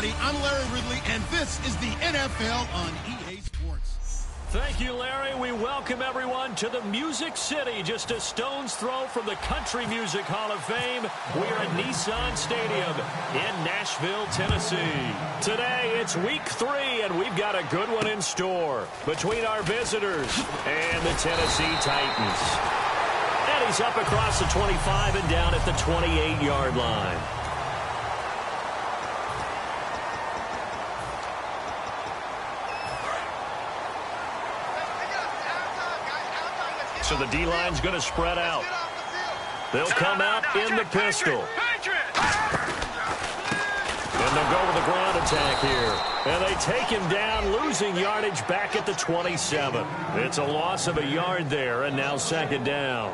everybody. I'm Larry Ridley, and this is the NFL on EA Sports. Thank you, Larry. We welcome everyone to the Music City, just a stone's throw from the Country Music Hall of Fame. We're at Nissan Stadium in Nashville, Tennessee. Today, it's week 3, and we've got a good one in store between our visitors and the Tennessee Titans. And he's up across the 25 and down at the 28-yard line. So the D-line's going to spread out. They'll come out in the pistol. And they'll go with the ground attack here. And they take him down, losing yardage back at the 27. It's a loss of a yard there, and now second down.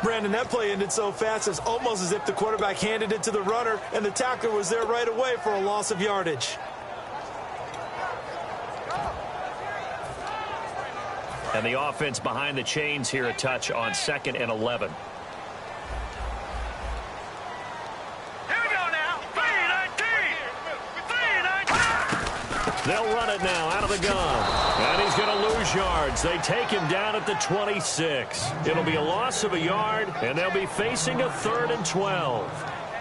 Brandon, that play ended so fast, it's almost as if the quarterback handed it to the runner, and the tackler was there right away for a loss of yardage. And the offense behind the chains here a touch on 2nd and 11. Here we go now. 3-19. They'll run it now out of the gun. And he's going to lose yards. They take him down at the 26. It'll be a loss of a yard, and they'll be facing a 3rd and 12.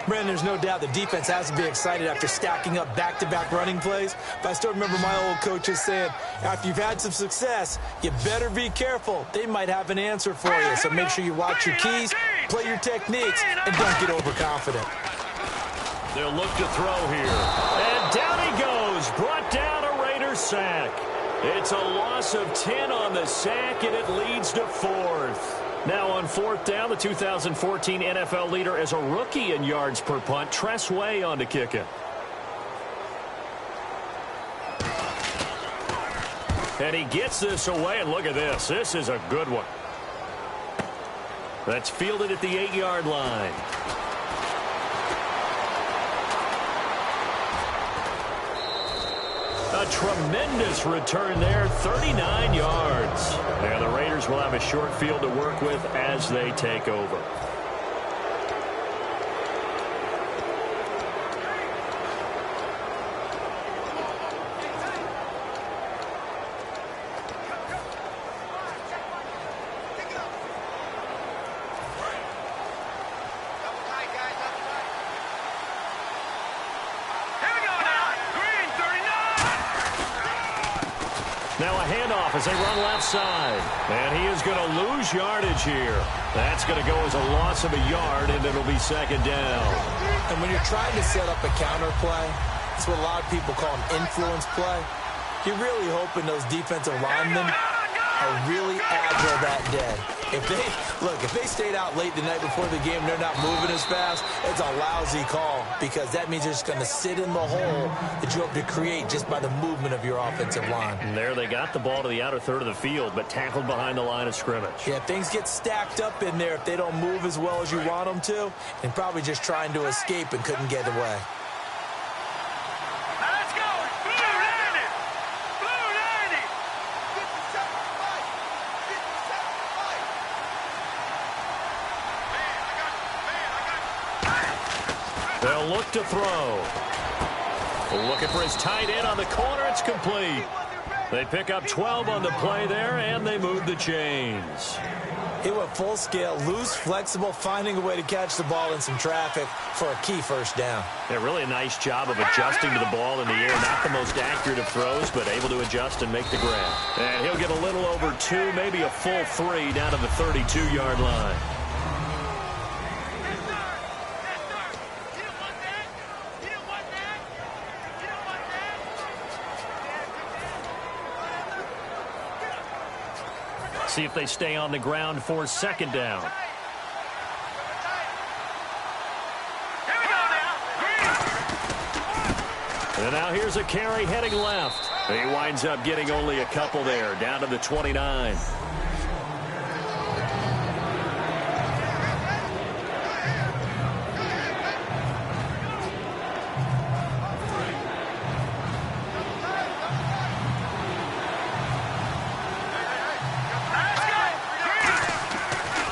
Brandon, there's no doubt the defense has to be excited after stacking up back-to-back running plays. But I still remember my old coaches saying, after you've had some success, you better be careful. They might have an answer for you. So make sure you watch your keys, play your techniques, and don't get overconfident. They'll look to throw here. And down he goes. Brought down a Raider sack. It's a loss of 10 on the sack, and it leads to 4th. Now on 4th down, the 2014 NFL leader as a rookie in yards per punt, Tress Way on to kick it. And he gets this away, and look at this. This is a good one. That's fielded at the 8-yard line. A tremendous return there, 39 yards. And the Raiders will have a short field to work with as they take over. Now a handoff as they run left side. And he is going to lose yardage here. That's going to go as a loss of a yard, and it'll be second down. And when you're trying to set up a counter play, it's what a lot of people call an influence play. You're really hoping those defensive linemen are really agile that day. If they stayed out late the night before the game, they're not moving as fast, it's a lousy call because that means they're just going to sit in the hole that you hope to create just by the movement of your offensive line. And there they got the ball to the outer third of the field, but tackled behind the line of scrimmage. Yeah, things get stacked up in there if they don't move as well as you want them to, and probably just trying to escape and couldn't get away. They'll look to throw. Looking for his tight end on the corner. It's complete. They pick up 12 on the play there, and they move the chains. He went full scale, loose, flexible, finding a way to catch the ball in some traffic for a key first down. Yeah, really a nice job of adjusting to the ball in the air. Not the most accurate of throws, but able to adjust and make the grab. And he'll get a little over 2, maybe a full 3 down to the 32-yard line. See if they stay on the ground for second down. And now here's a carry heading left. He winds up getting only a couple there, down to the 29.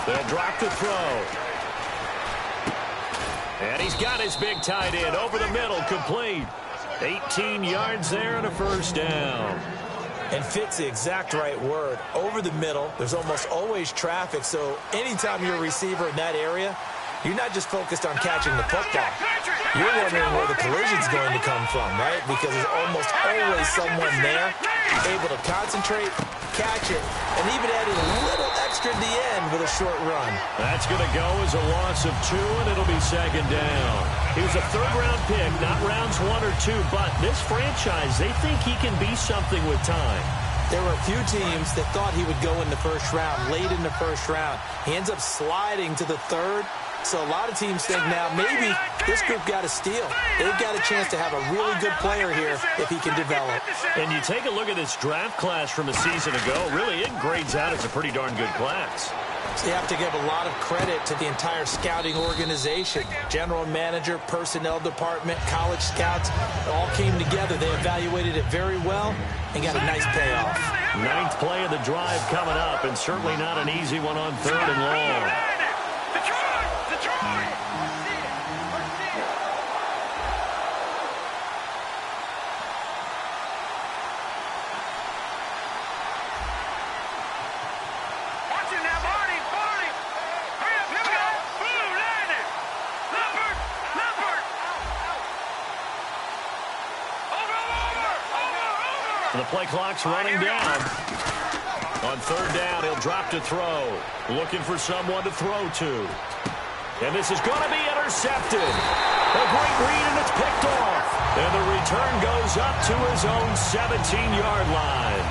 They'll drop the throw. And he's got his big tight end over the middle, complete. 18 yards there and a first down. And fit's the exact right word. Over the middle, there's almost always traffic, so anytime you're a receiver in that area, you're not just focused on catching the football. You're wondering where the collision's going to come from, right? Because there's almost always someone there able to concentrate, catch it, and even add in a little extra at the end with a short run. That's going to go as a loss of 2, and it'll be second down. He was a third-round pick, not rounds 1 or 2, but this franchise, they think he can be something with time. There were a few teams that thought he would go in the first round, late in the first round. He ends up sliding to the third. So a lot of teams think now maybe this group got a steal. They've got a chance to have a really good player here if he can develop. And you take a look at this draft class from a season ago, really it grades out as a pretty darn good class. So you have to give a lot of credit to the entire scouting organization. General manager, personnel department, college scouts, all came together. They evaluated it very well and got a nice payoff. 9th play of the drive coming up, and certainly not an easy one on 3rd and long. The play clock's running down. On 3rd down, he'll drop to throw. Looking for someone to throw to. And this is going to be intercepted. A great read, and it's picked off. And the return goes up to his own 17-yard line.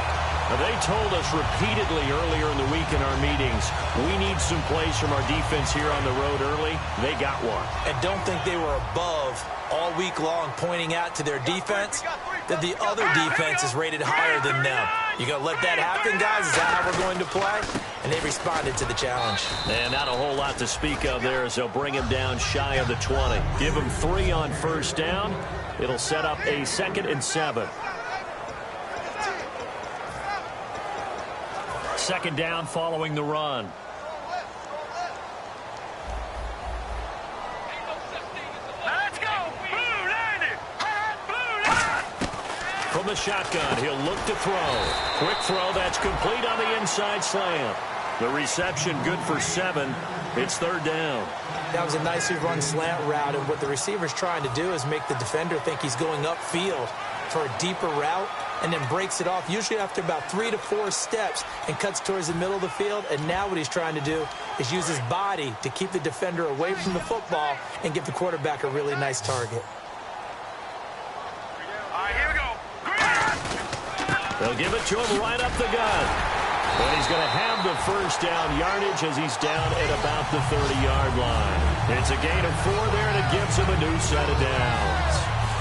Now, they told us repeatedly earlier in the week in our meetings, we need some plays from our defense here on the road early. They got one. And don't think they were above all week long pointing out to their defense that the other defense is rated higher than them. You going to let that happen, guys? Is that how we're going to play? And they responded to the challenge. And not a whole lot to speak of there as they'll bring him down shy of the 20. Give him 3 on 1st down. It'll set up a 2nd and 7. 2nd down following the run. From the shotgun, he'll look to throw. Quick throw, that's complete on the inside slant. The reception good for 7. It's 3rd down. That was a nicely run slant route, and what the receiver's trying to do is make the defender think he's going upfield for a deeper route, and then breaks it off, usually after about 3 to 4 steps, and cuts towards the middle of the field. And now what he's trying to do is use his body to keep the defender away from the football and give the quarterback a really nice target. All right, here we go. They'll give it to him right up the gut. And he's going to have the 1st down yardage as he's down at about the 30-yard line. It's a gain of 4 there, and it gives him a new set of downs.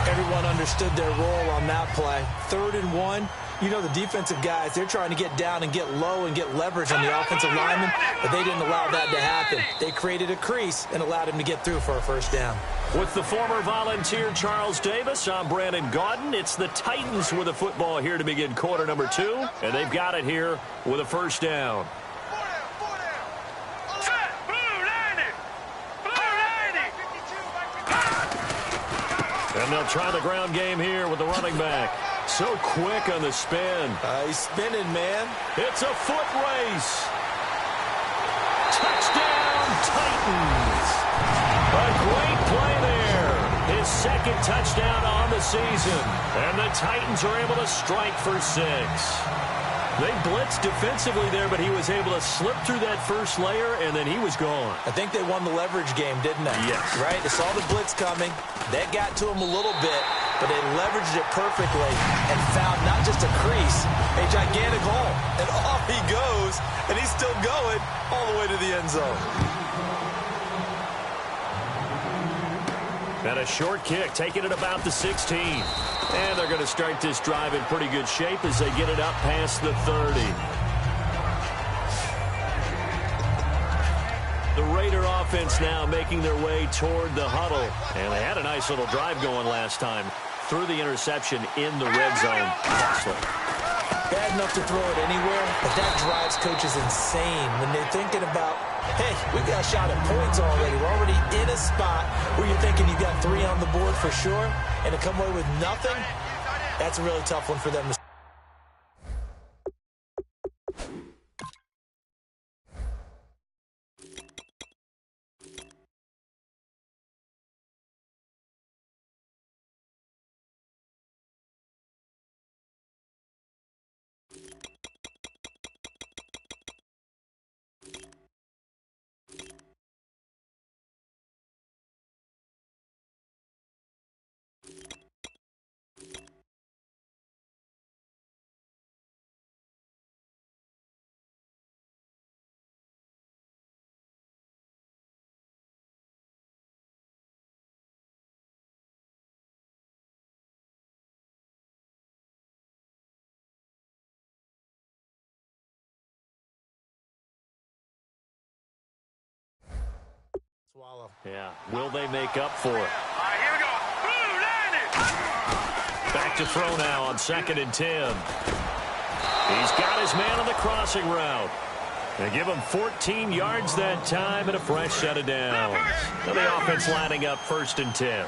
Everyone understood their role on that play. 3rd and 1. You know the defensive guys, they're trying to get down and get low and get leverage on the offensive lineman, but they didn't allow that to happen. They created a crease and allowed him to get through for a 1st down. With the former Volunteer Charles Davis, I'm Brandon Gaudin. It's the Titans with the football here to begin quarter number 2, and they've got it here with a 1st down. And they'll try the ground game here with the running back. So quick on the spin. He's spinning, man. It's a foot race. Touchdown, Titans. A great play there. His 2nd touchdown on the season. And the Titans are able to strike for 6. They blitzed defensively there, but he was able to slip through that first layer, and then he was gone. I think they won the leverage game, didn't they? Yes. Right? They saw the blitz coming. That got to him a little bit, but they leveraged it perfectly and found not just a crease, a gigantic hole. And off he goes, and he's still going all the way to the end zone. And a short kick, taking it about the 16. And they're going to start this drive in pretty good shape as they get it up past the 30. The Raider offense now making their way toward the huddle. And they had a nice little drive going last time. Threw the interception in the red zone. Bad enough to throw it anywhere, but that drives coaches insane when they're thinking about hey, we got a shot at points already. We're already in a spot where you're thinking you got 3 on the board for sure, and to come away with nothing, that's a really tough one for them to. Swallow. Yeah. Will they make up for it? All right, here we go. Blue, line it. Back to throw now on 2nd and 10. He's got his man on the crossing route. They give him 14 yards that time and a fresh set of downs. Now the offense lining up 1st and 10.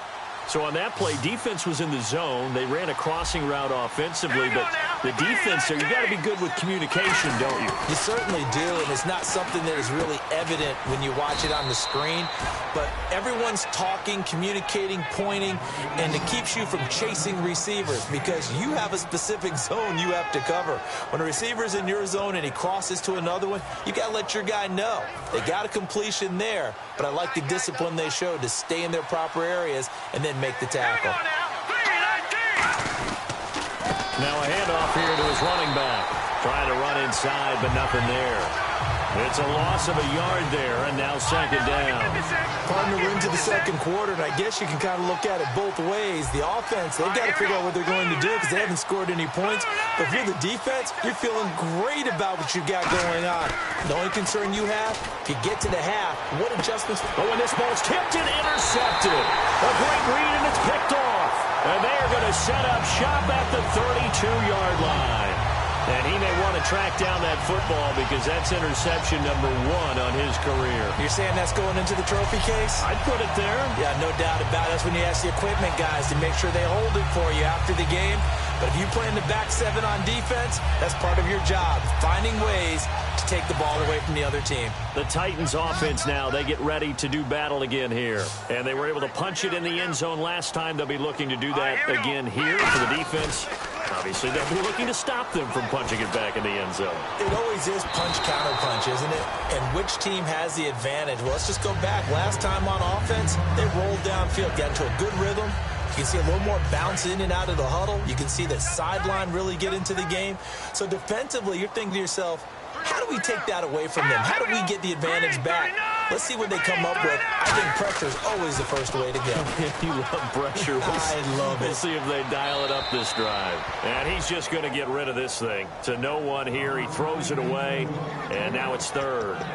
So on that play, defense was in the zone. They ran a crossing route offensively, but the defense there, you got to be good with communication, don't you? You certainly do, and it's not something that is really evident when you watch it on the screen. But everyone's talking, communicating, pointing, and it keeps you from chasing receivers because you have a specific zone you have to cover. When a receiver's in your zone and he crosses to another one, you got to let your guy know. They got a completion there, but I like the discipline they showed to stay in their proper areas and then make the tackle. Now a handoff here to his running back. Trying to run inside, but nothing there. It's a loss of a yard there, and now 2nd down. Partner, we're into the 2nd quarter, and I guess you can kind of look at it both ways. The offense, they've got to figure out what they're going to do because they haven't scored any points. But if you're the defense, you're feeling great about what you got going on. The only concern you have, if you get to the half, what adjustments? Oh, and this ball's tipped and intercepted. A great read, and it's picked off. And they are going to set up shop at the 32-yard line. And he may want to track down that football because that's interception number 1 on his career. You're saying that's going into the trophy case? I'd put it there. Yeah, no doubt about it. That's when you ask the equipment guys to make sure they hold it for you after the game. But if you play in the back 7 on defense, that's part of your job, finding ways to take the ball away from the other team. The Titans offense now, they get ready to do battle again here. And they were able to punch it in the end zone last time. They'll be looking to do that again here for the defense. Obviously, they'll be looking to stop them from punching it back in the end zone. It always is punch-counter-punch, isn't it? And which team has the advantage? Well, let's just go back. Last time on offense, they rolled downfield, got into a good rhythm. You can see a little more bounce in and out of the huddle. You can see the sideline really get into the game. So defensively, you're thinking to yourself, how do we take that away from them? How do we get the advantage back? Let's see what they come up with. I think pressure is always the first way to go. You love pressure. I love it. We'll see if they dial it up this drive. And he's just going to get rid of this thing. To no one here. He throws it away, and now it's 3rd.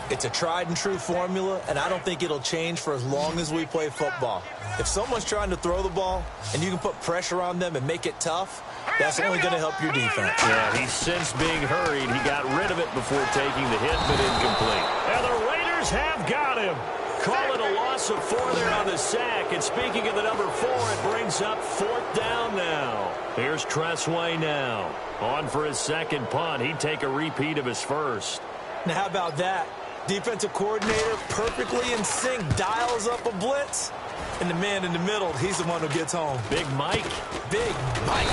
It's a tried-and-true formula, and I don't think it'll change for as long as we play football. If someone's trying to throw the ball and you can put pressure on them and make it tough, that's only going to help your defense. Yeah, he's since being hurried. He got rid of it before taking the hit, but incomplete. And the Raiders have got him. Call it a loss of 4 there on the sack. And speaking of the number 4, it brings up 4th down now. Here's Tressway now. On for his 2nd punt. He'd take a repeat of his 1st. Now, how about that? Defensive coordinator perfectly in sync, dials up a blitz. And the man in the middle, he's the one who gets home. Big Mike. Big Mike.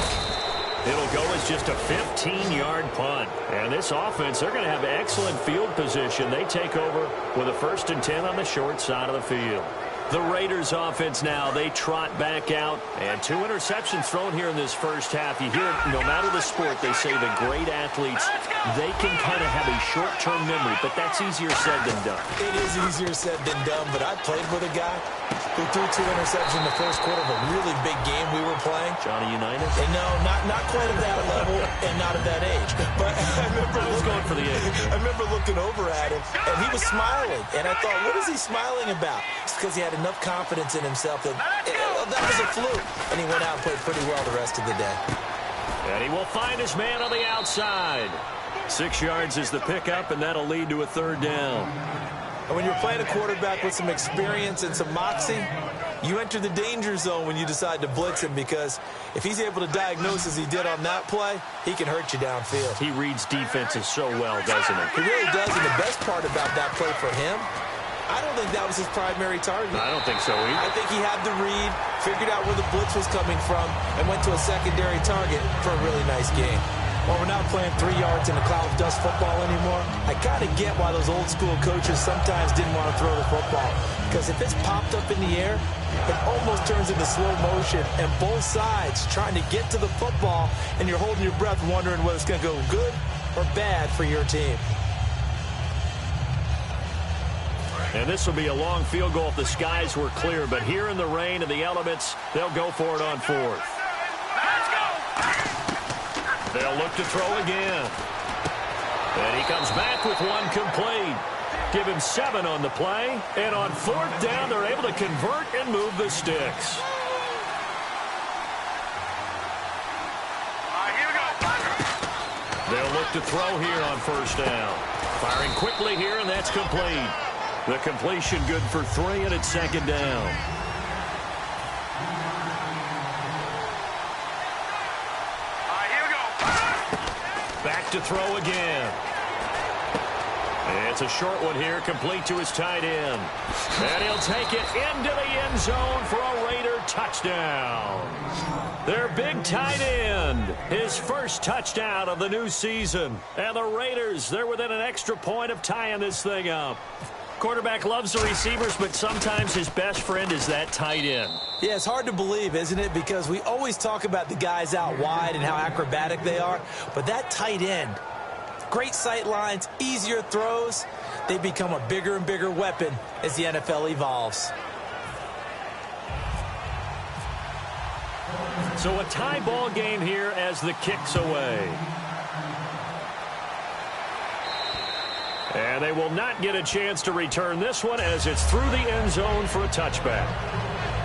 It'll go as just a 15-yard punt. And this offense, they're going to have excellent field position. They take over with a 1st and 10 on the short side of the field. The Raiders offense now, they trot back out. And 2 interceptions thrown here in this first half. You hear it, no matter the sport, they say the great athletes, they can kind of have a short-term memory. But that's easier said than done. It is easier said than done. But I played with a guy who threw 2 interceptions in the first quarter of a really big game we were playing. Johnny Unitas? And no, not quite at that level and not at that age. But I was going for the age. I remember looking over at him, and he was smiling. And I thought, what is he smiling about? It's because he had enough confidence in himself that that was a fluke. And he went out and played pretty well the rest of the day. And he will find his man on the outside. 6 yards is the pickup, and that'll lead to a 3rd down. And when you're playing a quarterback with some experience and some moxie, you enter the danger zone when you decide to blitz him, because if he's able to diagnose as he did on that play, he can hurt you downfield. He reads defenses so well, doesn't he? He really does, and the best part about that play for him, I don't think that was his primary target. I don't think so either. I think he had the read, figured out where the blitz was coming from, and went to a secondary target for a really nice game. While we're not playing 3 yards in a cloud of dust football anymore, I kind of get why those old school coaches sometimes didn't want to throw the football. Because if it's popped up in the air, it almost turns into slow motion, and both sides trying to get to the football, and you're holding your breath wondering whether it's going to go good or bad for your team. And this will be a long field goal if the skies were clear, but here in the rain and the elements, they'll go for it on 4th. They'll look to throw again. And he comes back with one complete. Give him 7 on the play. And on 4th down, they're able to convert and move the sticks. Here we go. They'll look to throw here on 1st down. Firing quickly here, and that's complete. The completion good for 3, and it's 2nd down. Back to throw again. It's a short one here, complete to his tight end. And he'll take it into the end zone for a Raider touchdown. Their big tight end, his first touchdown of the new season. And the Raiders, they're within an extra point of tying this thing up. Quarterback loves the receivers, but sometimes his best friend is that tight end. Yeah, it's hard to believe, isn't it? Because we always talk about the guys out wide and how acrobatic they are. But that tight end, great sight lines, easier throws, they become a bigger and bigger weapon as the NFL evolves. So a tie ball game here as the kick's away. And they will not get a chance to return this one as it's through the end zone for a touchback.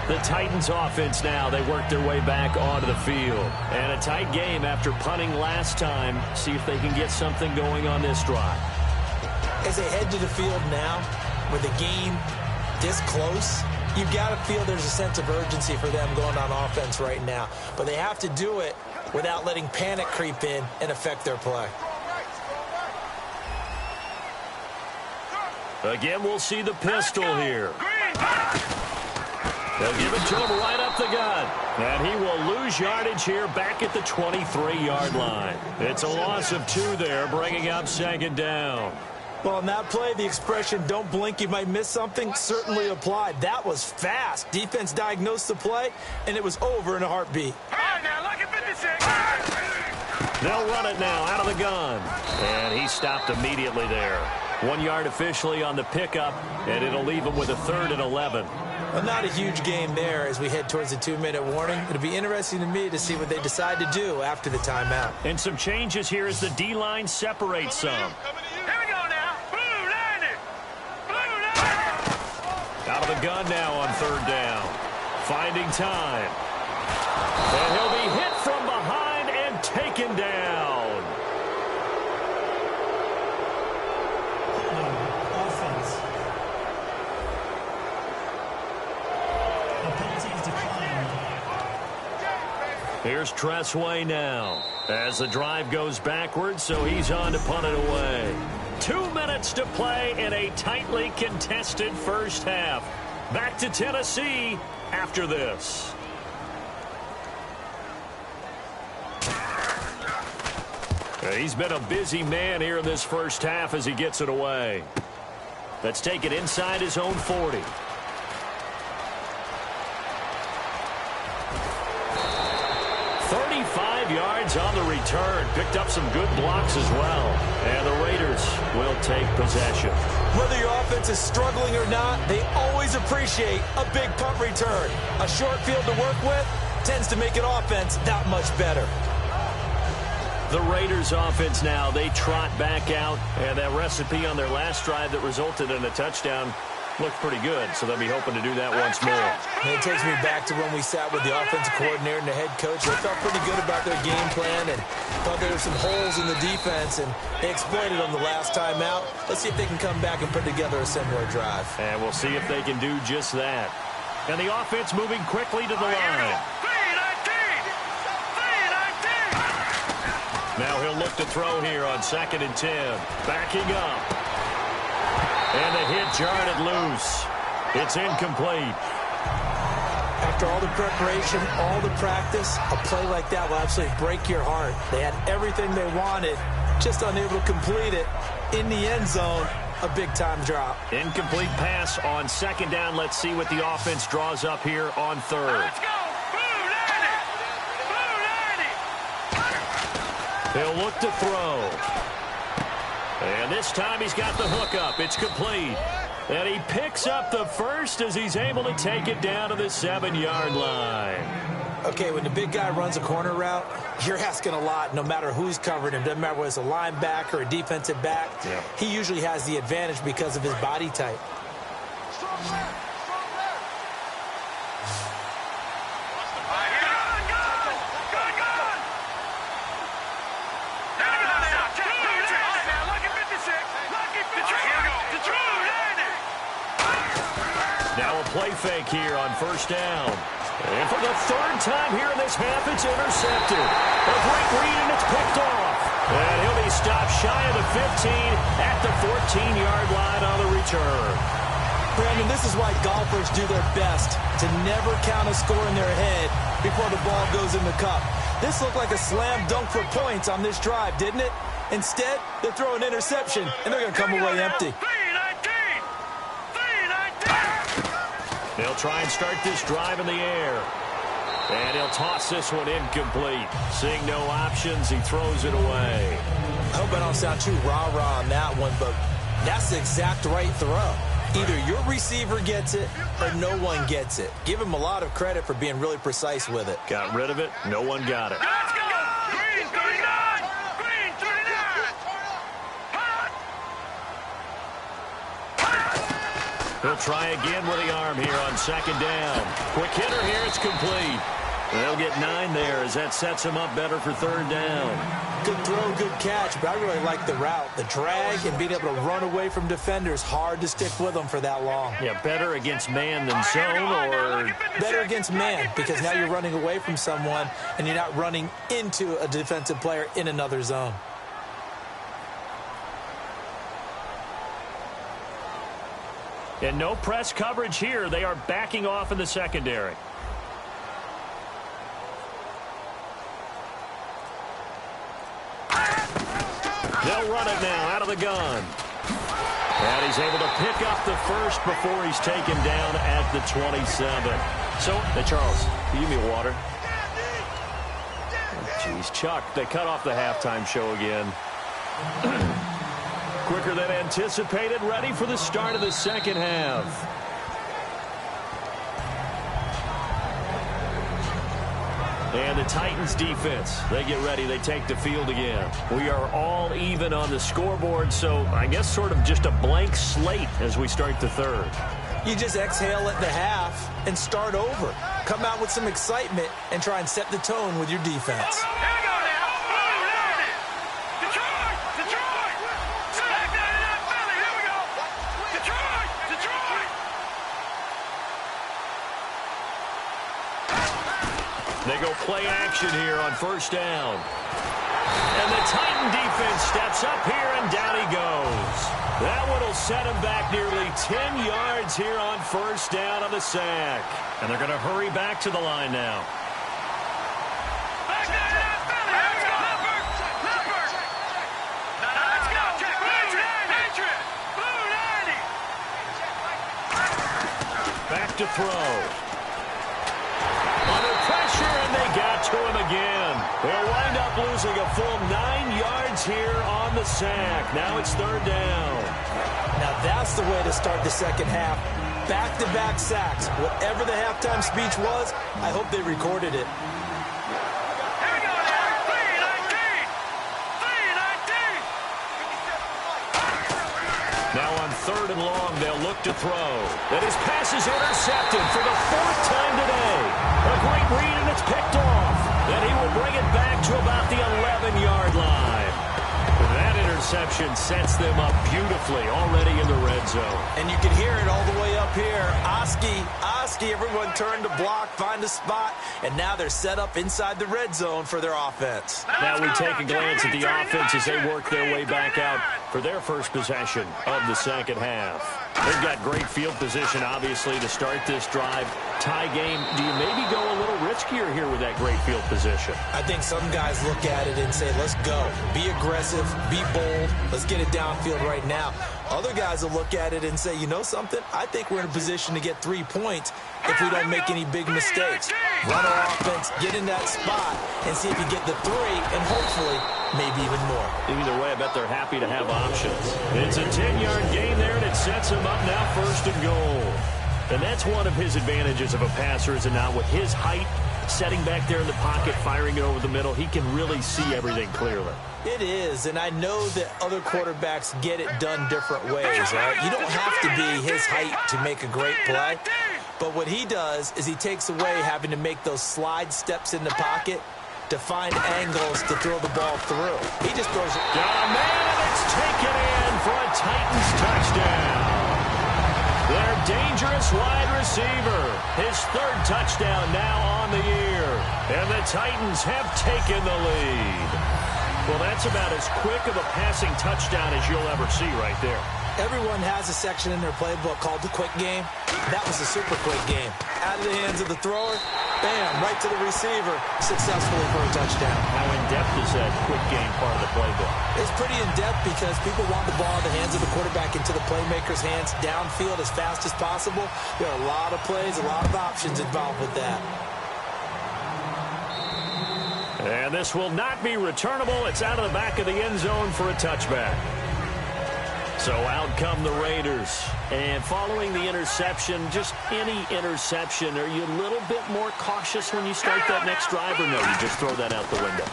The Titans offense now, they work their way back onto the field. And a tight game after punting last time. See if they can get something going on this drive. As they head to the field now, with the game this close, you've got to feel there's a sense of urgency for them going on offense right now. But they have to do it without letting panic creep in and affect their play. Again, we'll see the pistol here. They'll give it to him right up the gut. And he will lose yardage here back at the 23-yard line. It's a loss of 2 there, bringing up 2nd down. Well, on that play, the expression, don't blink, you might miss something, certainly applied. That was fast. Defense diagnosed the play, and it was over in a heartbeat. All right, now, look at 56. They'll run it now out of the gun. And he stopped immediately there. 1 yard officially on the pickup, and it'll leave him with a 3rd and 11. Well, not a huge game there as we head towards the 2-minute warning. It'll be interesting to me to see what they decide to do after the timeout. And some changes here as the D-line separates some. Here we go now. Blue line it. Blue line. Out of the gun now on 3rd down. Finding time. And he'll be hit from behind and taken down. Here's Tressway now as the drive goes backwards, so he's on to punt it away. 2 minutes to play in a tightly contested first half. Back to Tennessee after this. He's been a busy man here in this first half as he gets it away. Let's take it inside his own 40. Yards on the return. Picked up some good blocks as well. And the Raiders will take possession. Whether your offense is struggling or not, they always appreciate a big punt return. A short field to work with tends to make an offense that much better. The Raiders offense now, they trot back out. And that recipe on their last drive that resulted in a touchdown, looked pretty good, so they'll be hoping to do that once more. And it takes me back to when we sat with the offensive coordinator and the head coach. They felt pretty good about their game plan and thought there were some holes in the defense, and they exploited them the last time out. Let's see if they can come back and put together a similar drive. And we'll see if they can do just that. And the offense moving quickly to the line. Now he'll look to throw here on 2nd and 10. Backing up. And the hit jarred it loose. It's incomplete. After all the preparation, all the practice, a play like that will absolutely break your heart. They had everything they wanted, just unable to complete it. In the end zone, a big-time drop. Incomplete pass on 2nd down. Let's see what the offense draws up here on 3rd. Let's go! He'll look to throw. And this time he's got the hook up. It's complete. And he picks up the first as he's able to take it down to the 7-yard line. Okay, when the big guy runs a corner route, you're asking a lot no matter who's covering him. Doesn't matter whether it's a linebacker or a defensive back. Yeah. He usually has the advantage because of his body type. Now a play fake here on 1st down. And for the 3rd time here in this half, it's intercepted. A great read, and it's picked off. And he'll be stopped shy of the 15 at the 14-yard line on the return. Brandon, this is why golfers do their best to never count a score in their head before the ball goes in the cup. This looked like a slam dunk for points on this drive, didn't it? Instead, they throw an interception, and they're going to come away empty. They'll try and start this drive in the air. And he'll toss this one incomplete. Seeing no options, he throws it away. I hope I don't sound too rah-rah on that one, but that's the exact right throw. Either your receiver gets it or no one gets it. Give him a lot of credit for being really precise with it. Got rid of it. No one got it. Let's go! Green 39! Green 39! He'll try again with the arm here on 2nd down. Quick hitter here. It's complete. They'll get 9 there as that sets him up better for 3rd down. Good throw, good catch, but I really like the route. The drag and being able to run away from defenders, hard to stick with them for that long. Yeah, better against man than zone, or better against man, because now you're running away from someone and you're not running into a defensive player in another zone. And no press coverage here. They are backing off in the secondary. They'll run it now out of the gun. And he's able to pick up the first before he's taken down at the 27. So, hey, Charles, can you give me water? Jeez, Chuck, they cut off the halftime show again. Quicker than anticipated, ready for the start of the 2nd half. And the Titans defense, they get ready. They take the field again. We are all even on the scoreboard, so I guess sort of just a blank slate as we start the 3rd. You just exhale at the half and start over. Come out with some excitement and try and set the tone with your defense. They go play action here on 1st down. And the Titan defense steps up here, and down he goes. That one will set him back nearly 10 yards here on 1st down on the sack. And they're going to hurry back to the line now. Back to throw. Under pressure, and they got to him again. They'll wind up losing a full 9 yards here on the sack. Now it's 3rd down. Now that's the way to start the 2nd half. Back-to-back sacks. Whatever the halftime speech was, I hope they recorded it. Now on 3rd and long. They'll look to throw. And his pass is intercepted for the 4th time today. A great read, and it's picked off. And he will bring it back to about the 11-yard line. That interception sets them up beautifully already in the red zone. And you can hear it all the way up here. Oski, everyone turned to block, find a spot, and now they're set up inside the red zone for their offense. Now we take a glance at the offense as they work their way back out for their first possession of the second half. They've got great field position, obviously, to start this drive. Tie game, do you maybe go a little riskier here with that great field position? I think some guys look at it and say, let's go. Be aggressive, be bold, let's get it downfield right now. Other guys will look at it and say, you know something? I think we're in a position to get 3 points if we don't make any big mistakes. Run our offense, get in that spot, and see if you get the 3, and hopefully maybe even more. Either way, I bet they're happy to have options. It's a 10-yard gain there, and it sets him up now 1st and goal. And that's one of his advantages of a passer, is it not? With his height, setting back there in the pocket, firing it over the middle, he can really see everything clearly. It is, and I know that other quarterbacks get it done different ways, right? You don't have to be his height to make a great play, but what he does is he takes away having to make those slide steps in the pocket to find angles to throw the ball through. He just throws it. Oh, man, and it's taken in for a Titans touchdown. Their dangerous wide receiver. His 3rd touchdown now on the year. And the Titans have taken the lead. Well, that's about as quick of a passing touchdown as you'll ever see right there. Everyone has a section in their playbook called the quick game. That was a super quick game. Out of the hands of the thrower, bam, right to the receiver, successfully for a touchdown. How in-depth is that quick game part of the playbook? It's pretty in-depth because people want the ball in the hands of the quarterback into the playmaker's hands downfield as fast as possible. There are a lot of plays, a lot of options involved with that. And this will not be returnable. It's out of the back of the end zone for a touchback. So out come the Raiders. And following the interception, just any interception, are you a little bit more cautious when you start that next drive, or no, you just throw that out the window?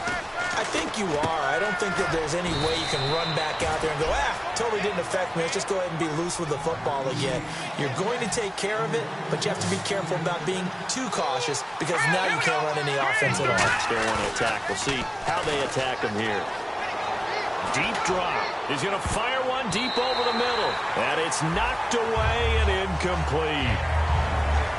I think you are. I don't think that there's any way you can run back out there and go, totally didn't affect me. Let's just go ahead and be loose with the football again. You're going to take care of it, but you have to be careful about being too cautious because now you can't run any offense at all. Still want to attack. We'll see how they attack him here. Deep drop. He's going to fire one deep over the middle. And it's knocked away and incomplete.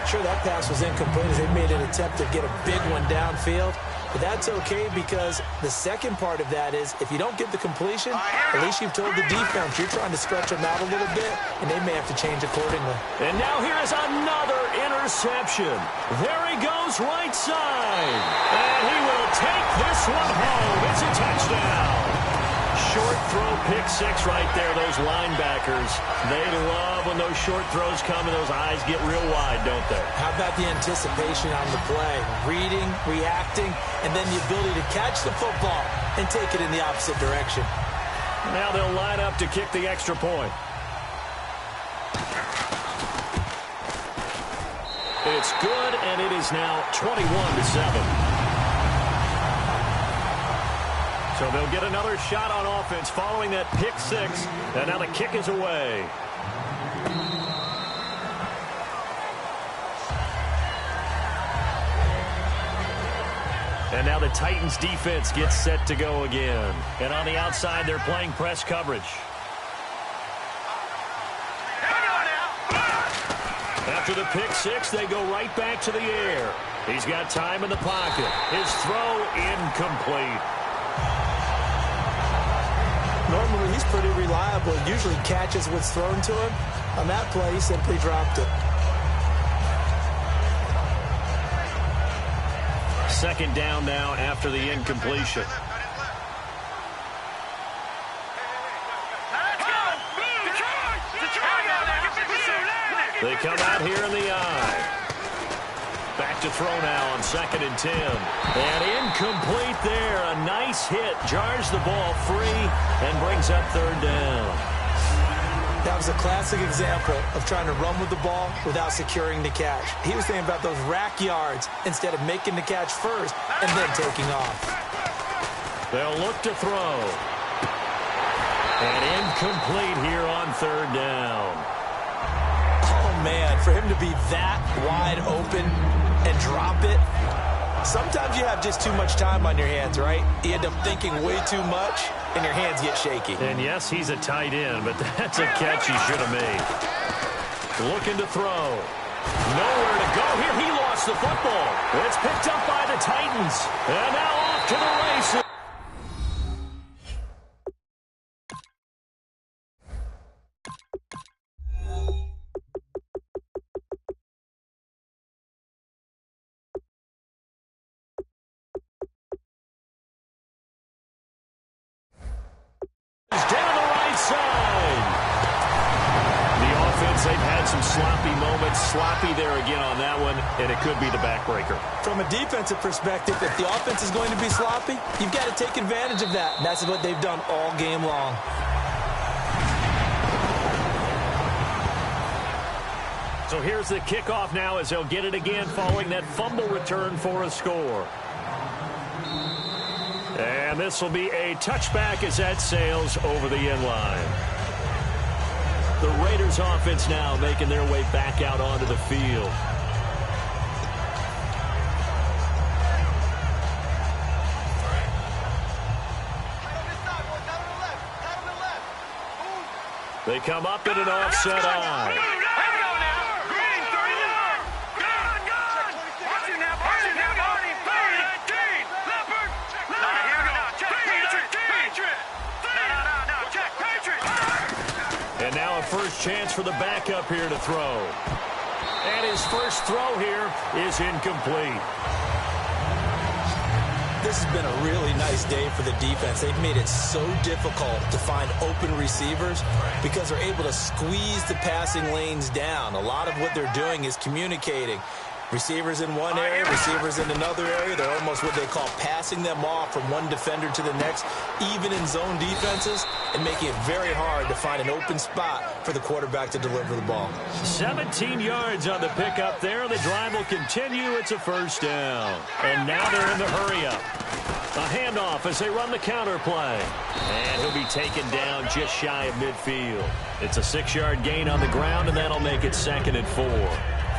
Sure, that pass was incomplete as they made an attempt to get a big one downfield. But that's okay because the second part of that is if you don't get the completion, at least you've told the defense you're trying to stretch them out a little bit, and they may have to change accordingly. And now here is another interception. There he goes right side. And he will take this one home. It's a touchdown. Short throw, pick 6 right there. Those linebackers, they love when those short throws come and those eyes get real wide, don't they? How about the anticipation on the play? Reading, reacting, and then the ability to catch the football and take it in the opposite direction. Now they'll line up to kick the extra point. It's good, and it is now 21-7. So they'll get another shot on offense following that pick 6. And now the kick is away. And now the Titans defense gets set to go again. And on the outside, they're playing press coverage. After the pick 6, they go right back to the air. He's got time in the pocket. His throw incomplete. Normally, he's pretty reliable. Usually catches what's thrown to him. On that play, he simply dropped it. Second down now after the incompletion. They come out here in the eye. Back to throw now on 2nd and 10. And incomplete there. A nice hit. Jars the ball free and brings up 3rd down. That was a classic example of trying to run with the ball without securing the catch. He was thinking about those rack yards instead of making the catch first and then taking off. They'll look to throw. And incomplete here on third down. Oh, man, for him to be that wide open and drop it. Sometimes you have just too much time on your hands, right? You end up thinking way too much, and your hands get shaky. And yes, he's a tight end, but that's a catch he should have made. Looking to throw. Nowhere to go here. He lost the football. It's picked up by the Titans. And now off to the races. Down the right side. The offense, they've had some sloppy moments. Sloppy there again on that one, and it could be the backbreaker. From a defensive perspective, if the offense is going to be sloppy, you've got to take advantage of that. And that's what they've done all game long. So here's the kickoff now as they'll get it again following that fumble return for a score. And this will be a touchback as that sails over the end line. The Raiders offense now making their way back out onto the field. They come up in an offset eye. And now a first chance for the backup here to throw. And his first throw here is incomplete. This has been a really nice day for the defense. They've made it so difficult to find open receivers because they're able to squeeze the passing lanes down. A lot of what they're doing is communicating. Receivers in one area, receivers in another area. They're almost what they call passing them off from one defender to the next, even in zone defenses, and making it very hard to find an open spot for the quarterback to deliver the ball. 17 yards on the pickup there. The drive will continue. It's a first down. And now they're in the hurry-up. A handoff as they run the counter play. And he'll be taken down just shy of midfield. It's a 6-yard gain on the ground, and that'll make it 2nd and 4.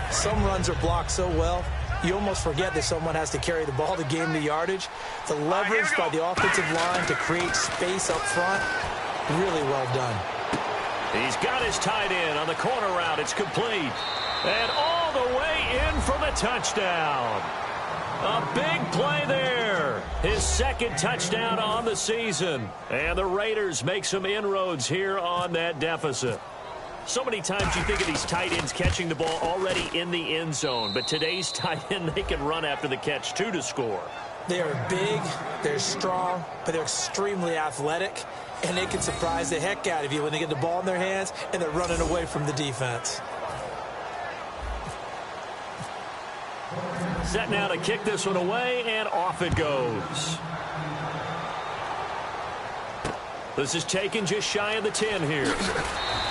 Some runs are blocked so well, you almost forget that someone has to carry the ball to gain the yardage. The leverage by the offensive line to create space up front, really well done. He's got his tight end on the corner route. It's complete. And all the way in for the touchdown. A big play there. His 2nd touchdown on the season. And the Raiders make some inroads here on that deficit. So many times you think of these tight ends catching the ball already in the end zone. But today's tight end, they can run after the catch, too, to score. They are big, they're strong, but they're extremely athletic. And they can surprise the heck out of you when they get the ball in their hands and they're running away from the defense. Set now to kick this one away, and off it goes. This is taken just shy of the 10 here.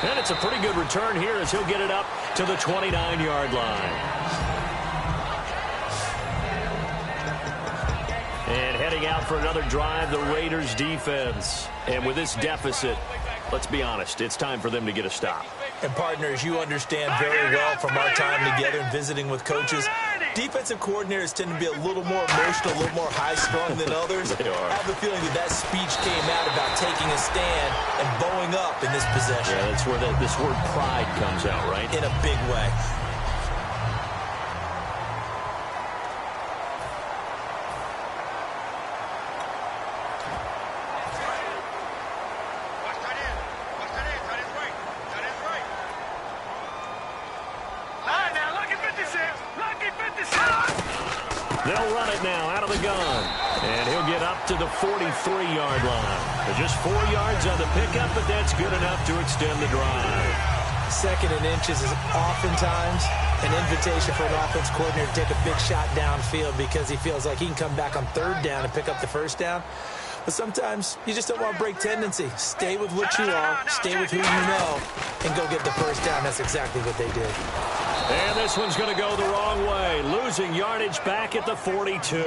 And it's a pretty good return here as he'll get it up to the 29-yard line. And heading out for another drive, the Raiders defense. And with this deficit, let's be honest, it's time for them to get a stop. And partners, you understand very well from our time together and visiting with coaches, defensive coordinators tend to be a little more emotional, a little more high-strung than others. They are. I have a feeling that speech came out about taking a stand and bowing up in this possession. Yeah, that's where this word pride comes out, right? In a big way. They'll run it now out of the gun. And he'll get up to the 43-yard line. They're just 4 yards on the pickup, but that's good enough to extend the drive. 2nd and inches is oftentimes an invitation for an offense coordinator to take a big shot downfield because he feels like he can come back on 3rd down and pick up the 1st down. But sometimes you just don't want to break tendency. Stay with what you are, stay with who you know, and go get the 1st down. That's exactly what they did. And this one's going to go the wrong way. Losing yardage back at the 42.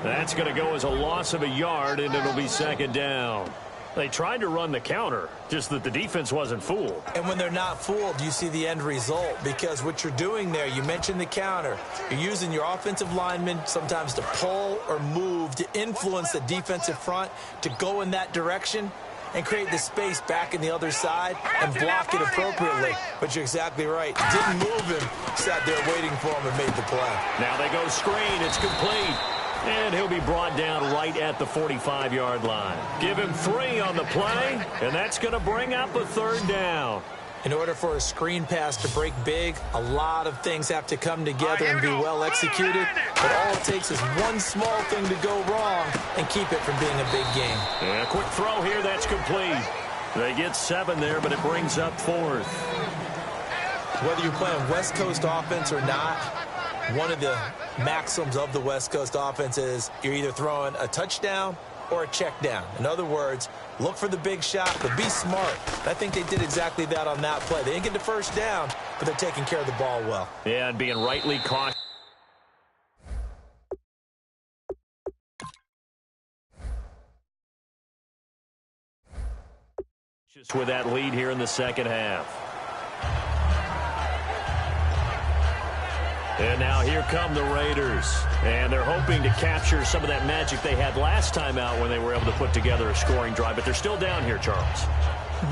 That's going to go as a loss of a yard, and it'll be 2nd down. They tried to run the counter, just that the defense wasn't fooled. And when they're not fooled, you see the end result, because what you're doing there, you mentioned the counter. You're using your offensive linemen sometimes to pull or move to influence the defensive front to go in that direction and create the space back in the other side and block it appropriately. But you're exactly right. Didn't move him, sat there waiting for him and made the play. Now they go screen. It's complete. And he'll be brought down right at the 45-yard line. Give him 3 on the play, and that's going to bring up a 3rd down. In order for a screen pass to break big, a lot of things have to come together and be well executed. But all it takes is one small thing to go wrong and keep it from being a big game. And a quick throw here, that's complete. They get 7 there, but it brings up 4th. Whether you're playing West Coast offense or not, one of the maxims of the West Coast offense is you're either throwing a touchdown or a check down. In other words, look for the big shot, but be smart. I think they did exactly that on that play. They didn't get the first down, but they're taking care of the ball well. Yeah, and being rightly cautious. Just with that lead here in the second half. And now here come the Raiders. And they're hoping to capture some of that magic they had last time out when they were able to put together a scoring drive. But they're still down here, Charles.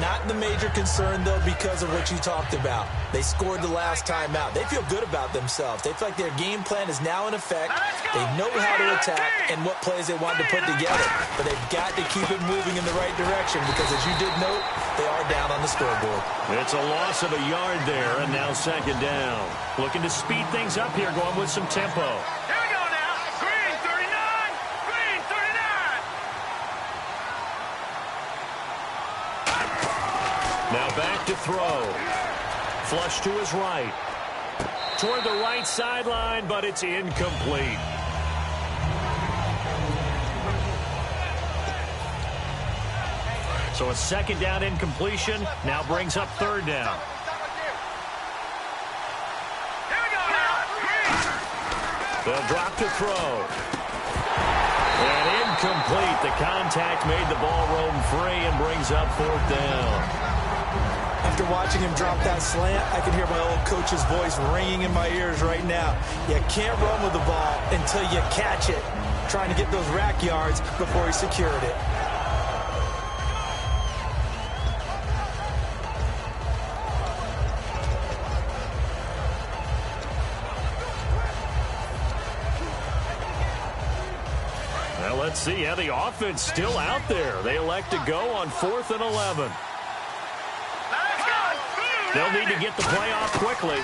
Not the major concern, though, because of what you talked about. They scored the last time out. They feel good about themselves. They feel like their game plan is now in effect. They know how to attack and what plays they want to put together. But they've got to keep it moving in the right direction because, as you did note, they are down on the scoreboard. It's a loss of a yard there, and now 2nd down. Looking to speed things up here, going with some tempo. Here we go now. Green 39. Green 39. Now back to throw. Flush to his right. Toward the right sideline, but it's incomplete. So a 2nd down incompletion now brings up 3rd down. Here we go now. Green. They'll drop to throw. And incomplete. The contact made the ball roam free and brings up 4th down. After watching him drop that slant, I can hear my old coach's voice ringing in my ears right now. You can't run with the ball until you catch it. Trying to get those rack yards before he secured it. Well, let's see how the offense still out there. They elect to go on 4th and 11. They'll need to get the play off quickly.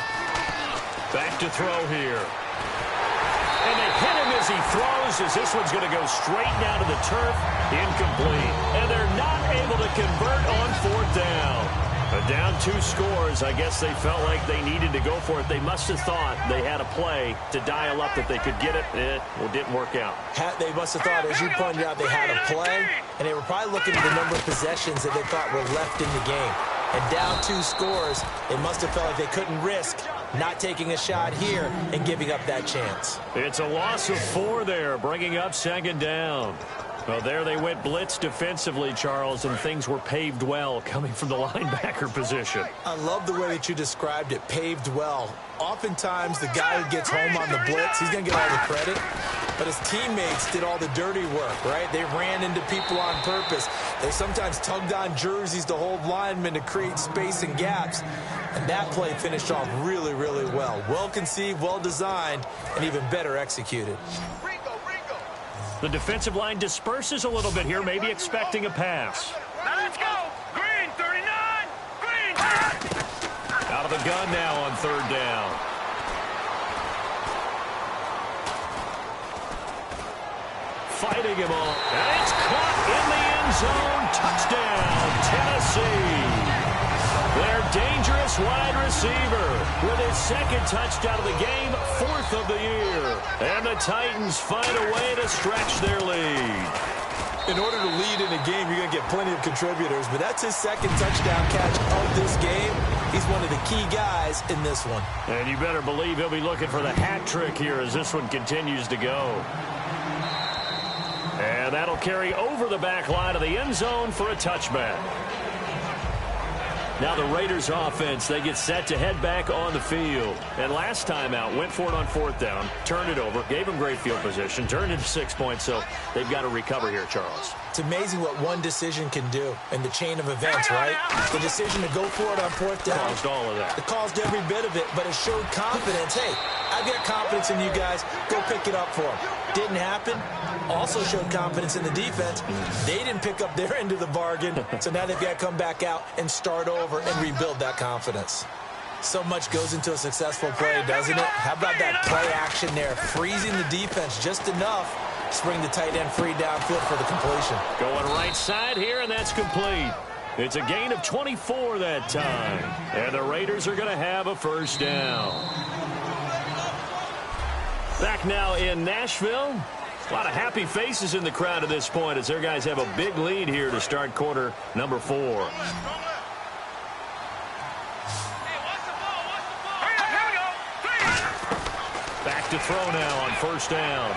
Back to throw here. And they hit him as he throws, as this one's going to go straight down to the turf. Incomplete. And they're not able to convert on 4th down. But down 2 scores, I guess they felt like they needed to go for it. They must have thought they had a play to dial up that they could get it. It didn't work out. They must have thought, as you pointed out, they had a play, and they were probably looking at the number of possessions that they thought were left in the game. And down 2 scores, they must have felt like they couldn't risk not taking a shot here and giving up that chance. It's a loss of 4 there, bringing up 2nd down. Well, there they went blitz defensively, Charles, and things were paved well coming from the linebacker position. I love the way that you described it, paved well. Oftentimes, the guy who gets home on the blitz, he's going to get all the credit. But his teammates did all the dirty work, right? They ran into people on purpose. They sometimes tugged on jerseys to hold linemen to create space and gaps. And that play finished off really, really well. Well conceived, well designed, and even better executed. The defensive line disperses a little bit here, maybe expecting a pass. Now let's go. Green 39. Green. Out of the gun now on 3rd down. Fighting him on. And it's caught in the end zone. Touchdown, Tennessee. Their dangerous wide receiver with his 2nd touchdown of the game, 4th of the year. And the Titans find a way to stretch their lead. In order to lead in a game, you're going to get plenty of contributors, but that's his 2nd touchdown catch of this game. He's one of the key guys in this one. And you better believe he'll be looking for the hat trick here as this one continues to go. And And that'll carry over the back line of the end zone for a touchback. Now the Raiders offense, they get set to head back on the field. And last time out, went for it on 4th down, turned it over, gave them great field position, turned it to 6 points, so they've got to recover here, Charles. It's amazing what one decision can do in the chain of events, right? The decision to go for it on 4th down. Caused all of that. It caused every bit of it, but it showed confidence. Hey, I've got confidence in you guys. Go pick it up for them. Didn't happen. Also showed confidence in the defense. They didn't pick up their end of the bargain, so now they've got to come back out and start over and rebuild that confidence. So much goes into a successful play, doesn't it? How about that play action there? Freezing the defense just enough to bring the tight end free downfield for the completion. Going right side here, and that's complete. It's a gain of 24 that time. And the Raiders are going to have a 1st down. Back now in Nashville. A lot of happy faces in the crowd at this point as their guys have a big lead here to start quarter number 4. Back to throw now on 1st down.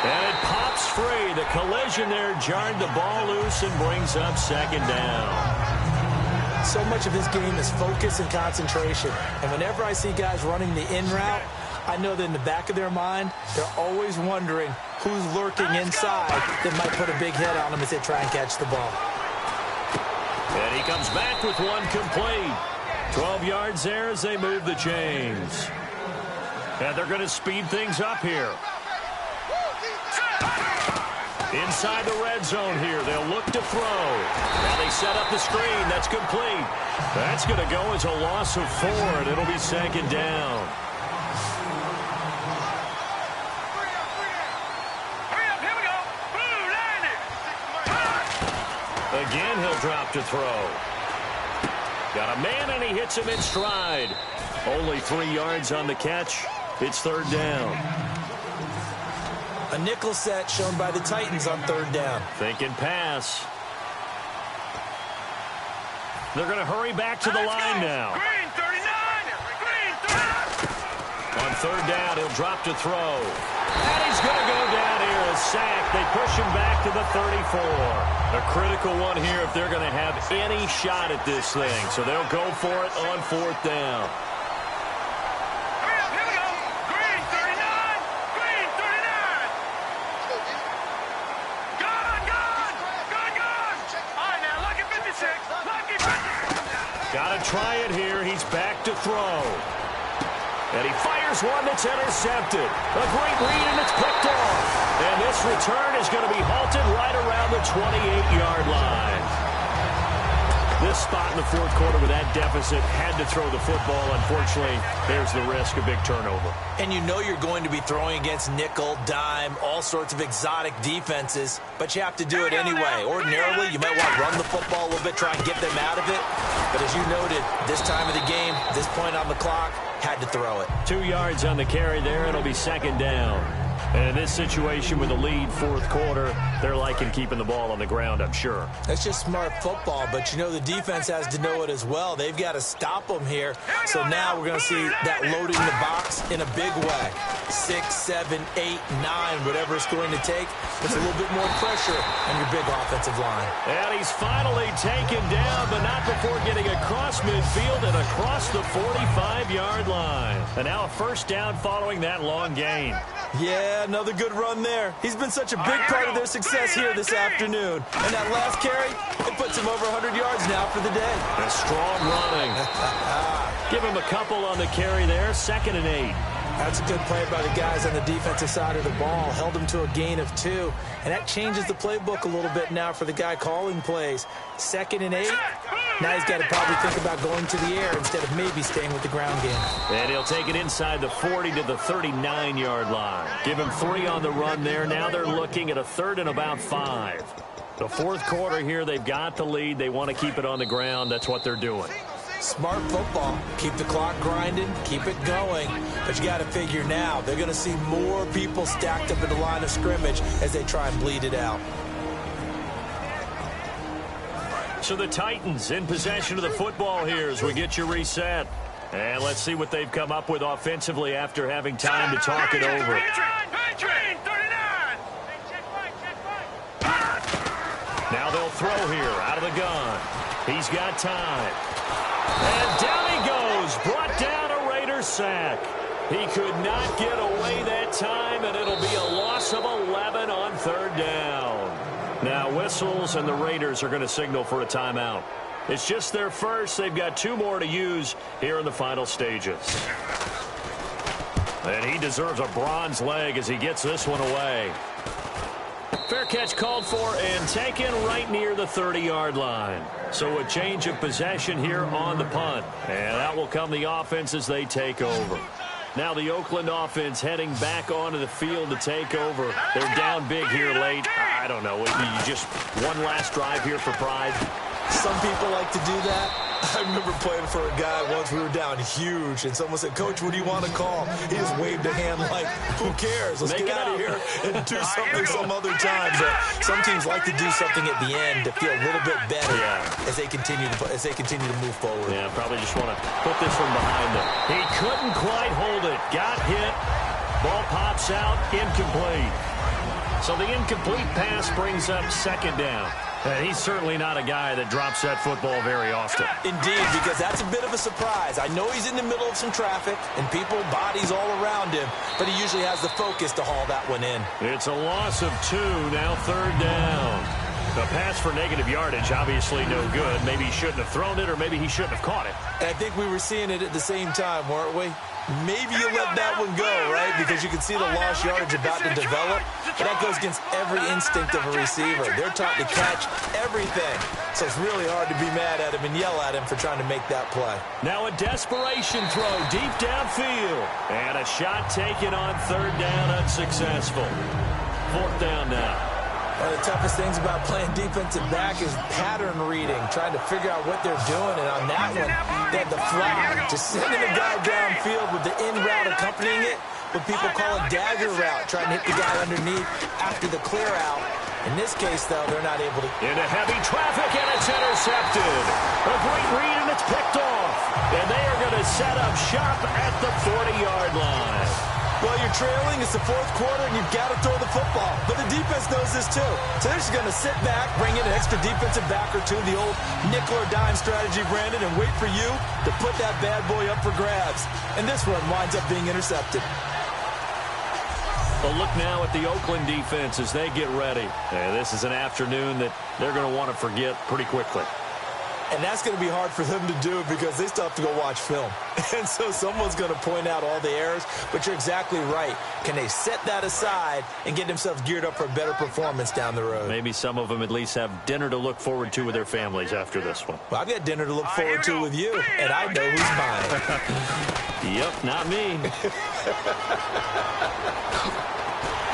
And it pops free. The collision there jarred the ball loose and brings up 2nd down. So much of this game is focus and concentration. And whenever I see guys running the in route, I know that in the back of their mind, they're always wondering who's lurking inside that might put a big hit on them as they try and catch the ball. And he comes back with one complete. 12 yards there as they move the chains. And they're going to speed things up here. Inside the red zone here, they'll look to throw. Now they set up the screen. That's complete. That's going to go as a loss of 4, and it'll be 2nd down. Again, he'll drop to throw. Got a man, and he hits him in stride. Only 3 yards on the catch. It's 3rd down. A nickel set shown by the Titans on 3rd down. Thinking pass. They're going to hurry back to the line now. Green 39! Green 39! On 3rd down, he'll drop to throw. And he's going to go down here, a sack. They push him back to the 34. A critical one here if they're going to have any shot at this thing. So they'll go for it on 4th down. Here we go! Green 39! Green 39! Gone! Gone! Gone! Gone! All right, now, lucky 56! Lucky 56! Got to try it here. He's back to throw. And he fires one that's intercepted. A great read, and it's picked off. And this return is going to be halted right around the 28-yard line. This spot in the 4th quarter with that deficit had to throw the football. Unfortunately, there's the risk of big turnover. And you know you're going to be throwing against nickel, dime, all sorts of exotic defenses, but you have to do it anyway. Ordinarily, you might want to run the football a little bit, try and get them out of it. But as you noted, this time of the game, this point on the clock, had to throw it. 2 yards on the carry there. It'll be 2nd down. And in this situation with a lead 4th quarter, they're liking keeping the ball on the ground, I'm sure. That's just smart football, but you know the defense has to know it as well. They've got to stop them here. So now we're going to see that loading the box in a big way. 6, 7, 8, 9, whatever it's going to take. It's a little bit more pressure on your big offensive line. And he's finally taken down, but not before getting across midfield and across the 45-yard line. And now a 1st down following that long gain. Yeah, another good run there. He's been such a big part of their success here this afternoon. And that last carry, it puts him over 100 yards now for the day. A strong running. Give him a couple on the carry there. 2nd and 8. That's a good play by the guys on the defensive side of the ball. Held him to a gain of 2. And that changes the playbook a little bit now for the guy calling plays. 2nd and 8. Now he's got to probably think about going to the air instead of maybe staying with the ground game. And he'll take it inside the 40 to the 39-yard line. Give him 3 on the run there. Now they're looking at a 3rd and about 5. The 4th quarter here, they've got the lead. They want to keep it on the ground. That's what they're doing. Smart football. Keep the clock grinding. Keep it going. But you got to figure now, they're going to see more people stacked up in the line of scrimmage as they try and bleed it out. So the Titans in possession of the football here as we get you reset. And let's see what they've come up with offensively after having time to talk it over. throw here out of the gun. He's got time. And down he goes. Brought down a Raider sack. He could not get away that time, and it'll be a loss of 11 on third down. Now whistles, and the Raiders are going to signal for a timeout. It's just their first. They've got 2 more to use here in the final stages. And he deserves a bronze leg as he gets this one away. Fair catch called for and taken right near the 30-yard line. So a change of possession here on the punt. And that will come the offense as they take over. Now the Oakland offense heading back onto the field to take over. They're down big here late. I don't know. You just one last drive here for pride. Some people like to do that. I remember playing for a guy once. We were down huge, and someone said, "Coach, what do you want to call?" He just waved a hand like, "Who cares? Let's get out of here and do something some other time." But some teams like to do something at the end to feel a little bit better as they continue to move forward. Yeah, probably just want to put this one behind them. He couldn't quite hold it. Got hit. Ball pops out. Incomplete. So the incomplete pass brings up second down. And he's certainly not a guy that drops that football very often. Indeed, because that's a bit of a surprise. I know he's in the middle of some traffic and people, bodies all around him, but he usually has the focus to haul that one in. It's a loss of 2, now third down. A pass for negative yardage, obviously no good. Maybe he shouldn't have thrown it, or maybe he shouldn't have caught it. And I think we were seeing it at the same time, weren't we? Maybe you let that one go, right? Because you can see the lost yardage about to develop. But that goes against every instinct of a receiver. They're taught to catch everything. So it's really hard to be mad at him and yell at him for trying to make that play. Now a desperation throw deep downfield. And a shot taken on third down, unsuccessful. Fourth down now. One of the toughest things about playing defensive back is pattern reading, trying to figure out what they're doing. And on that one, they had the flag, just sending a guy downfield with the in route accompanying it, what people call a dagger route, trying to hit the guy underneath after the clear out. In this case, though, they're not able to. Into heavy traffic, and it's intercepted. A great read, and it's picked off. And they are going to set up shop at the 40-yard line. Well, you're trailing, it's the fourth quarter, and you've got to throw the football. But the defense knows this, too. So they're just going to sit back, bring in an extra defensive back or two, the old nickel or dime strategy, Brandon, and wait for you to put that bad boy up for grabs. And this one winds up being intercepted. A look now at the Oakland defense as they get ready. And this is an afternoon that they're going to want to forget pretty quickly. And that's going to be hard for them to do because they still have to go watch film. And so someone's going to point out all the errors. But you're exactly right. Can they set that aside and get themselves geared up for a better performance down the road? Maybe some of them at least have dinner to look forward to with their families after this one. Well, I've got dinner to look forward to with you. And I know who's mine. Yep, not me.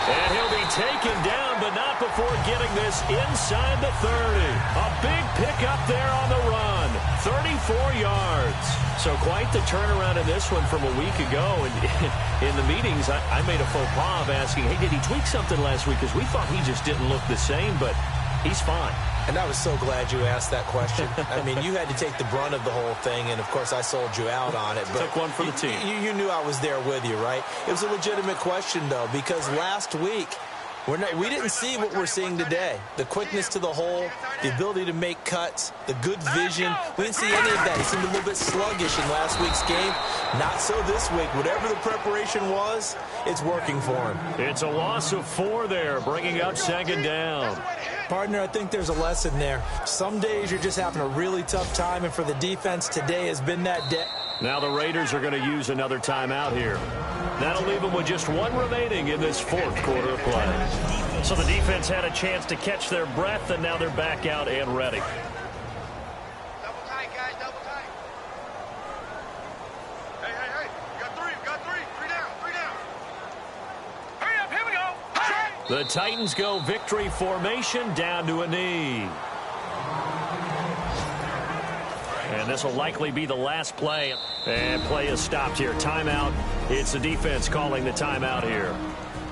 And he'll be taken down, but not before getting this inside the 30. A big pickup there on the run. 34 yards. So quite the turnaround in this one from a week ago. And in the meetings, I made a faux pas of asking, hey, did he tweak something last week? Because we thought he just didn't look the same, but he's fine. And I was so glad you asked that question. I mean, you had to take the brunt of the whole thing, and, of course, I sold you out on it. But took one for the team. You knew I was there with you, right? It was a legitimate question, though, because last week, we didn't see what we're seeing today. The quickness to the hole, the ability to make cuts, the good vision. We didn't see any of that. He seemed a little bit sluggish in last week's game. Not so this week. Whatever the preparation was, it's working for him. It's a loss of 4 there, bringing up second down. Partner, I think there's a lesson there. Some days you're just having a really tough time, and for the defense, today has been that day. Now the Raiders are going to use another timeout here. That'll leave them with just 1 remaining in this fourth quarter of play. So the defense had a chance to catch their breath, and now they're back out and ready. Double tight, guys, double tight. Hey, hey, hey. Got three. 3 down. Hurry up, here we go. Hey! The Titans go victory formation down to a knee. And this will likely be the last play. And play is stopped here. Timeout. It's the defense calling the timeout here.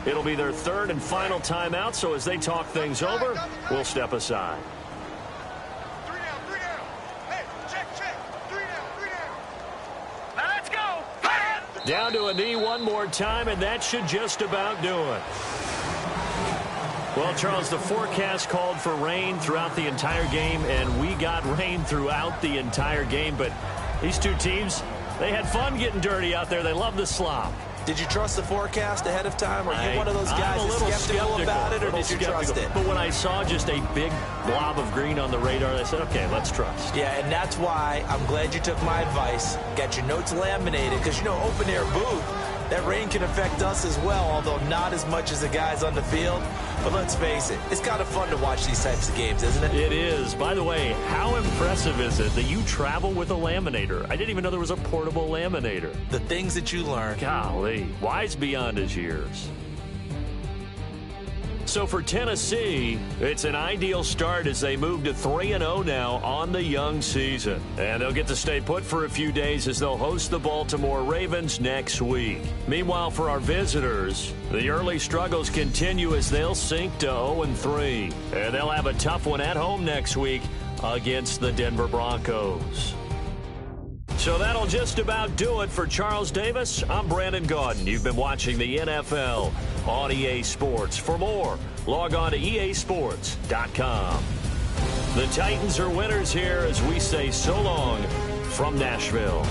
It'll be their third and final timeout, so as they talk things over, we'll step aside. 3 down. Hey, check. 3 down. Let's go. Down to a knee one more time, and that should just about do it. Well, Charles, the forecast called for rain throughout the entire game, and we got rain throughout the entire game. But these two teams, they had fun getting dirty out there. They love the slop. Did you trust the forecast ahead of time? Are you one of those guys that's skeptical about it, or did you trust it? But when I saw just a big blob of green on the radar, I said, okay, let's trust. Yeah, and that's why I'm glad you took my advice. Got your notes laminated, because, you know, open-air booth, that rain can affect us as well, although not as much as the guys on the field. But let's face it, it's kind of fun to watch these types of games, isn't it? It is. By the way, how impressive is it that you travel with a laminator? I didn't even know there was a portable laminator. The things that you learn. Golly, wise beyond his years. So for Tennessee, it's an ideal start as they move to 3-0 now on the young season. And they'll get to stay put for a few days as they'll host the Baltimore Ravens next week. Meanwhile, for our visitors, the early struggles continue as they'll sink to 0-3. And they'll have a tough one at home next week against the Denver Broncos. So that'll just about do it for Charles Davis. I'm Brandon Gaudin. You've been watching the NFL on EA Sports. For more, log on to easports.com. The Titans are winners here as we say so long from Nashville.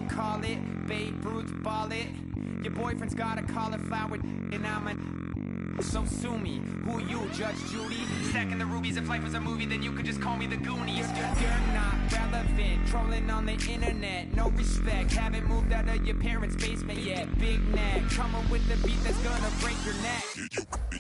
Call it, Babe Ruth ball it. Your boyfriend's got a cauliflower and I'm a... So sue me, who you, Judge Judy? Stacking the rubies, if life was a movie, then you could just call me the Goonies. You're not relevant, trolling on the internet, no respect. Haven't moved out of your parents' basement yet. Big neck, coming with the beat that's gonna break your neck.